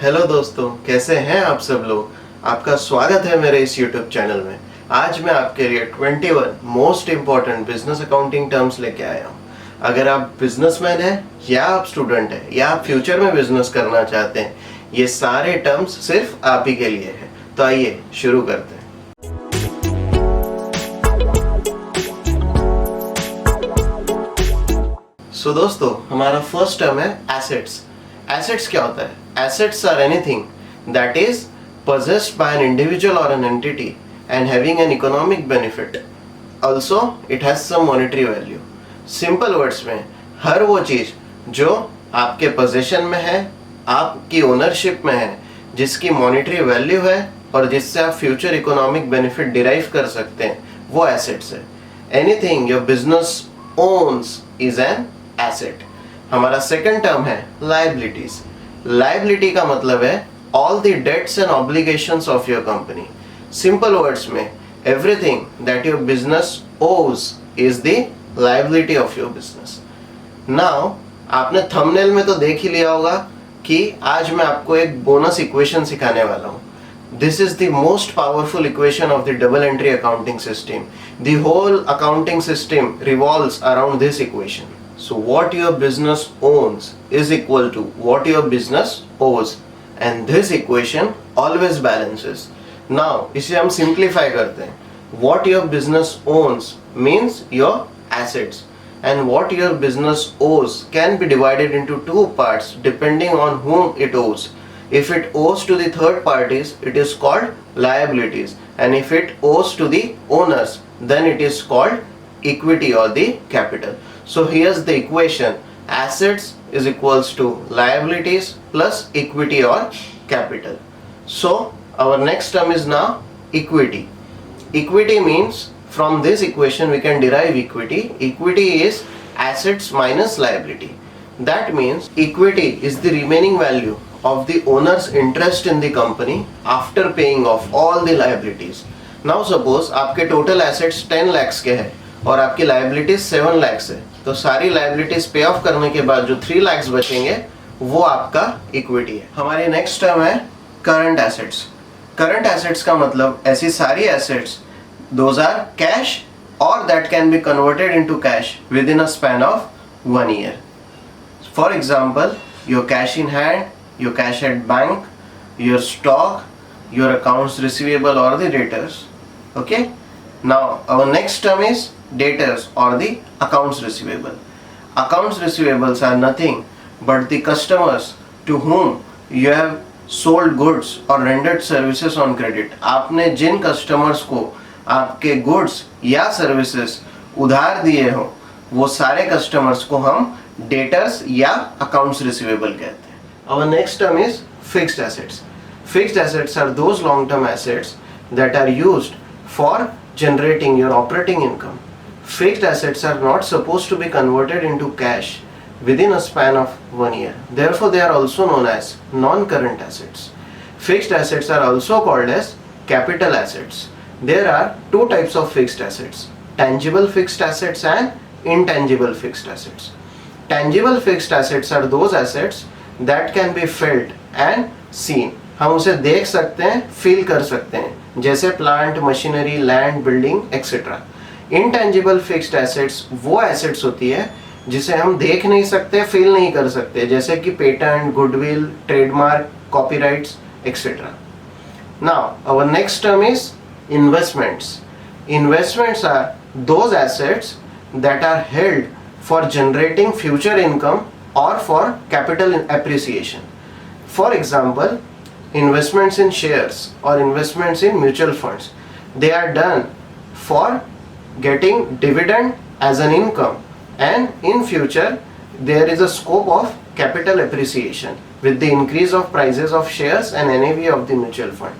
Hello दोस्तों, कैसे हैं आप सब लोग। आपका स्वागत है मेरे इस YouTube चैनल में। आज मैं आपके लिए 21 most important business accounting terms लेके आया हूँ। अगर आप बिजनेसमैन हैं या आप स्टूडेंट हैं या आप फ्यूचर में बिजनेस करना चाहते हैं, ये सारे टर्म्स सिर्फ आप ही के लिए हैं। तो आइए शुरू करते हैं। सो दोस्तों, हमारा फर्स्ट टर्म है एसेट्स। एसेट्स क्या होता है? Assets are anything that is possessed by an individual or an entity and having an economic benefit. Also, it has some monetary value. Simple words में, हर वो चीज जो आपके पोजेशन में है, आपकी ओनरशिप में है, जिसकी मॉनेटरी वैल्यू है और जिससे आप फ्यूचर इकोनॉमिक बेनिफिट डिराइव कर सकते हैं, वो एसेट्स है। Anything your business owns is an asset. हमारा सेकंड टर्म है लायबिलिटीज। लायबिलिटी का मतलब है all the debts and obligations of your company. Simple words में, everything that your business owes is the liability of your business. Now, आपने thumbnail में तो देख ही लिया होगा कि आज मैं आपको एक बोनस इक्वेशन सिखाने वाला हूँ। This is the most powerful equation of the double entry accounting system. The whole accounting system revolves around this equation. So what your business owns is equal to what your business owes, and this equation always balances. Now इसे हम simplify करते हैं। What your business owns means your assets, and what your business owes can be divided into two parts depending on whom it owes. If it owes to the third parties, it is called liabilities, and if it owes to the owners, then it is called equity or the capital. So here's the equation: assets is equals to liabilities plus equity or capital. So our next term is now equity. Equity means from this equation we can derive equity. Equity is assets minus liability. That means equity is the remaining value of the owner's interest in the company after paying off all the liabilities. Now suppose आपके total assets 10 lakhs के हैं और आपकी liabilities 7 lakhs है, तो सारी liabilities पे of करने के बाद जो 3 lakhs बचेंगे वो आपका इक्विटी है। हमारी नेक्स्ट टर्म है करंट एसेट्स। करंट एसेट्स का मतलब ऐसी सारी एसेट्स दोज आर कैश और that can be converted into cash with in a span of 1 year. For example, your cash in hand, your cash at bank, your stock, your accounts receivable or the debtors. Okay? Now our next term is debtors or the accounts receivable. Accounts receivables are nothing but the customers to whom you have sold goods or rendered services on credit. आपने जिन customers को आपके goods या services उधार दिए हो, वो सारे customers को हम debtors या accounts receivable कहते हैं. Our next term is fixed assets. Fixed assets are those long-term assets that are used for generating your operating income. Fixed assets are not supposed to be converted into cash within a span of 1 year. Therefore, they are also known as non-current assets. Fixed assets are also called as capital assets. There are two types of fixed assets: tangible fixed assets and intangible fixed assets. Tangible fixed assets are those assets that can be felt and seen. हम उसे देख सकते हैं, feel कर सकते हैं, जैसे plant, machinery, land, building etcetera. Intangible fixed assets वो एसेट्स होती है जिसे हम देख नहीं सकते, फील नहीं कर सकते, जैसे कि patent, goodwill, trademark, copyrights etcetera. Now our next term is investments. Investments are those assets that are held for generating future income or for capital appreciation. For example, investments in shares or investments in mutual funds, they are done for getting dividend as an income, and in future there is a scope of capital appreciation with the increase of prices of shares and NAV of the mutual fund.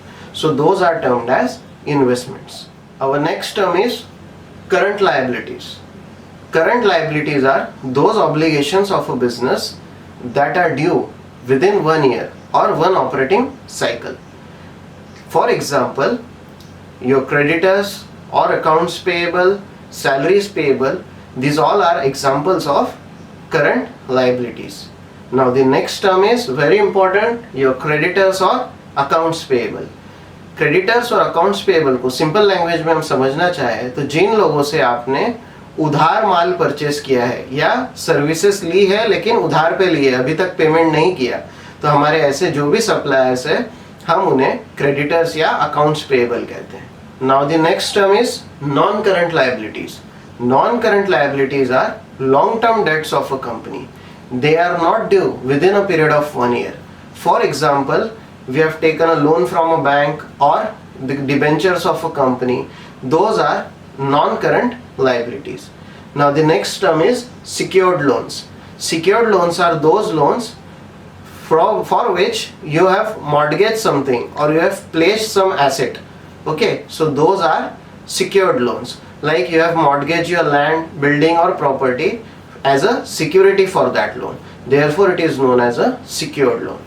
So those are termed as investments. Our next term is current liabilities. Current liabilities are those obligations of a business that are due within 1 year or one operating cycle. For example, your creditors or accounts payable, salaries payable, these all are examples of current liabilities. Now the next term is very important, your creditors or accounts payable. Creditors और accounts payable को simple language में हम समझना चाहे तो जिन लोगों से आपने उधार माल परचेस किया है या सर्विसेज ली है लेकिन उधार पे ली है, अभी तक पेमेंट नहीं किया, तो हमारे ऐसे जो भी सप्लायर्स है हम उन्हें क्रेडिटर्स या अकाउंट्स पेएबल कहते हैं. Now the next term is non current liabilities. Non current liabilities are long term debts of a company. They are not due within a period of 1 year. For example, we have taken a loan from a bank or the debentures of a company. Those are non-current liabilities. Now the next term is secured loans. Secured loans are those loans for which you have mortgaged something or you have placed some asset. Okay, so those are secured loans. Like you have mortgaged your land, building or property as a security for that loan. Therefore, it is known as a secured loan.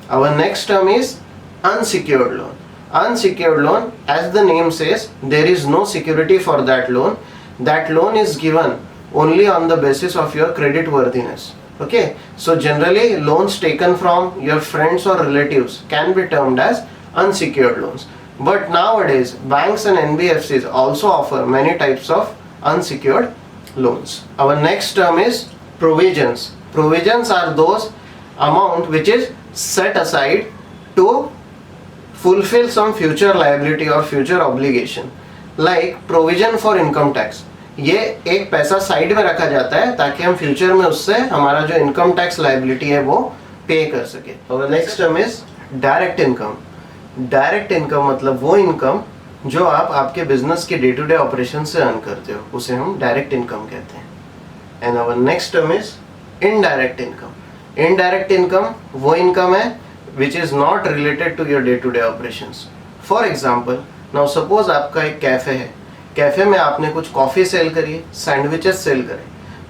Our next term is unsecured loan. Unsecured loan, as the name says, there is no security for that loan. That loan is given only on the basis of your credit worthiness. Okay, so generally loans taken from your friends or relatives can be termed as unsecured loans. But nowadays, banks and NBFCs also offer many types of unsecured loans. Our next term is provisions. Provisions are those amount which is set aside to fulfill some future liability or future obligation. Like provision for income tax. ये एक पैसा side में रखा जाता है ताकि हम future में उससे हमारा जो इनकम टैक्स लायबिलिटी है वो पे कर सके. और next term is direct income. Direct income मतलब वो इनकम जो आप आपके बिजनेस के डे टू डे ऑपरेशन से अर्न करते हो, उसे हम डायरेक्ट इनकम कहते हैं. And our next term is indirect income. Indirect income वो इनकम है which is not related to your day to day operations. For example, now suppose आपका एक कैफे है. कैफे में आपने कुछ कॉफी सेल करी, सैंडविचेस सेल करे,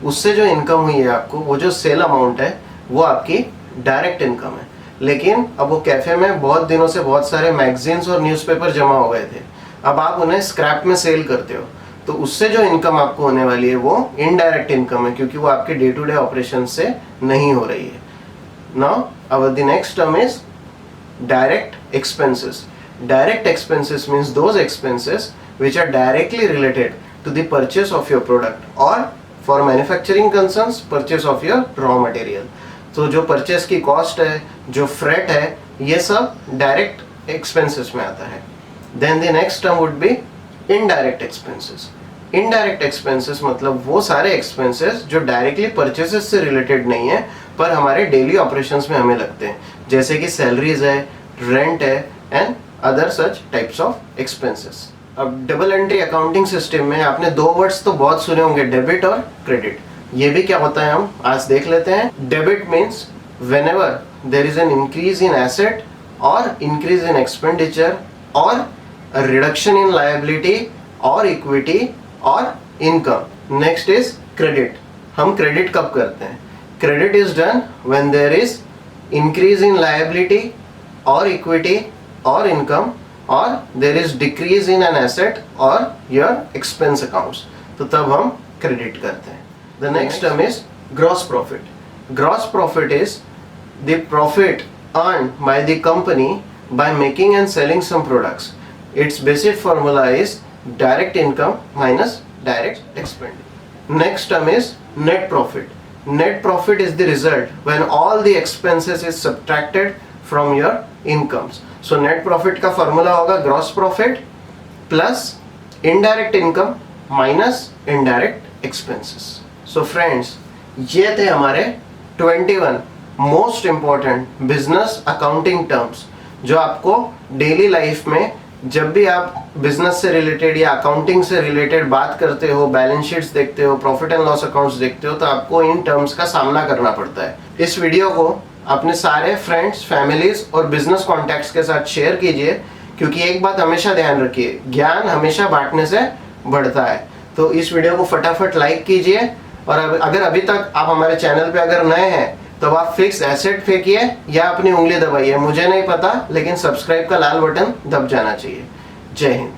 उससे जो इनकम हुई है आपको, वो जो सेल अमाउंट है वो आपकी डायरेक्ट इनकम है. लेकिन अब वो कैफे में बहुत दिनों से बहुत सारे मैगजीन्स और न्यूज़पेपर जमा हो गए थे, अब आप उन्हें स्क्रैप में सेल करते हो, तो उससे जो इनकम आपको होने वाली है वो इनडायरेक्ट इनकम है, क्योंकि वो आपके डे टू डे ऑपरेशन से नहीं हो रही है. Now our the next term is direct expenses. Direct expenses means those expenses which are directly related to the purchase of your product or for manufacturing concerns purchase of your raw material. तो जो purchase की cost है, जो freight है, ये सब direct expenses में आता है. Then the next term would be indirect expenses. Indirect expenses मतलब वो सारे एक्सपेंसेस जो डायरेक्टली परचेसेस से रिलेटेड नहीं है पर हमारे डेली ऑपरेशंस में हमें लगते हैं, जैसे कि सैलरीज है, रेंट है and other such types of expenses. अब डबल एंट्री अकाउंटिंग सिस्टम में आपने दो वर्ड्स तो बहुत सुने होंगे, डेबिट और क्रेडिट. ये भी क्या होता है हम आज देख लेते हैं. Debit means whenever there is an increase in asset और इंक्रीज इन एक्सपेंडिचर और रिडक्शन इन लायबिलिटी और इक्विटी और इनकम. Next is credit. हम क्रेडिट कब करते हैं? Credit is done when there is increase in liability और इक्विटी और इनकम और there is decrease in an asset और योर एक्सपेंस अकाउंट्स, तो तब हम क्रेडिट करते हैं. The next term is gross profit. Gross profit is the profit earned by the company by making and selling some products. Its basic formula is direct income minus direct expenditure. Next term is net profit. Net profit is the result when all the expenses is subtracted from your incomes. So net profit का formula होगा gross profit plus indirect income minus indirect expenses. So friends, ये थे हमारे 21 most important business accounting terms जो आपको daily life में जब भी आप बिजनेस से रिलेटेड या अकाउंटिंग से रिलेटेड बात करते हो, बैलेंस शीट्स देखते हो, प्रॉफिट एंड लॉस अकाउंट्स देखते हो, तो आपको इन टर्म्स का सामना करना पड़ता है. इस वीडियो को अपने सारे फ्रेंड्स, फैमिलीज और बिजनेस कॉन्टैक्ट्स के साथ शेयर कीजिए, क्योंकि एक बात हमेशा ध्यान रखिए, ज्ञान हमेशा बांटने से बढ़ता है. तो इस वीडियो को फटाफट लाइक कीजिए और अगर अभी तक आप हमारे चैनल पे अगर नए हैं तो आप फिक्स एसेट फेंकिए या अपनी उंगली दबाइए, मुझे नहीं पता, लेकिन सब्सक्राइब का लाल बटन दब जाना चाहिए. जय हिंद.